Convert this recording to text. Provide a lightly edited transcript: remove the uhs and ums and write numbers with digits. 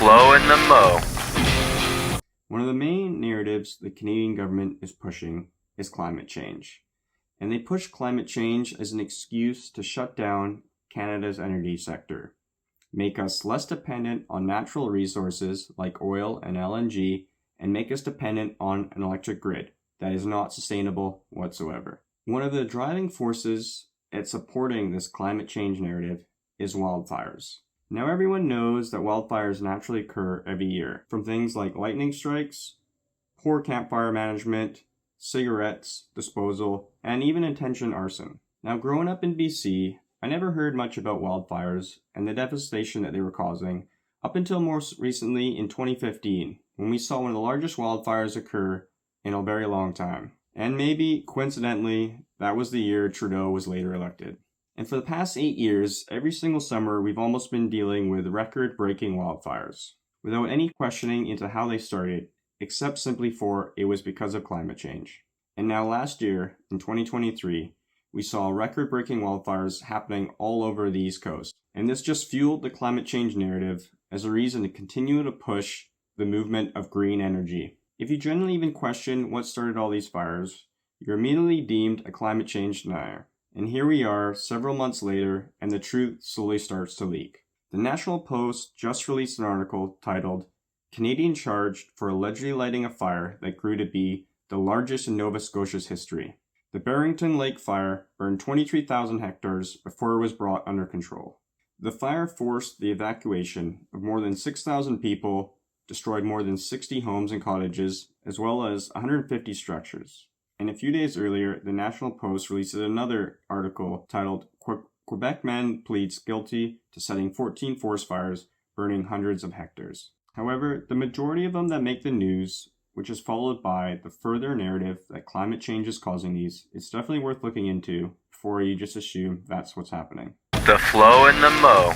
flow and the mo. One of the main narratives the Canadian government is pushing is climate change. And they push climate change as an excuse to shut down Canada's energy sector, make us less dependent on natural resources like oil and LNG, and make us dependent on an electric grid that is not sustainable whatsoever. One of the driving forces at supporting this climate change narrative is wildfires. Now everyone knows that wildfires naturally occur every year, from things like lightning strikes, poor campfire management, cigarettes disposal, and even intentional arson. Now growing up in BC, I never heard much about wildfires and the devastation that they were causing up until more recently in 2015, when we saw one of the largest wildfires occur in a very long time. And maybe, coincidentally, that was the year Trudeau was later elected. And for the past 8 years, every single summer, we've almost been dealing with record-breaking wildfires, without any questioning into how they started, except simply for it was because of climate change. And now last year, in 2023, we saw record-breaking wildfires happening all over the East Coast. And this just fueled the climate change narrative as a reason to continue to push the movement of green energy. If you generally even question what started all these fires, you're immediately deemed a climate change denier. And here we are several months later, and the truth slowly starts to leak. The National Post just released an article titled, "Canadian Charged for Allegedly Lighting a Fire That Grew to Be the Largest in Nova Scotia's History." The Barrington Lake fire burned 23,000 hectares before it was brought under control. The fire forced the evacuation of more than 6,000 people, destroyed more than 60 homes and cottages, as well as 150 structures. And a few days earlier, the National Post released another article titled, "Quebec Man Pleads Guilty to Setting 14 Forest Fires, Burning Hundreds of Hectares." However, the majority of them that make the news, which is followed by the further narrative that climate change is causing these, it's definitely worth looking into before you just assume that's what's happening. The flow and the mo.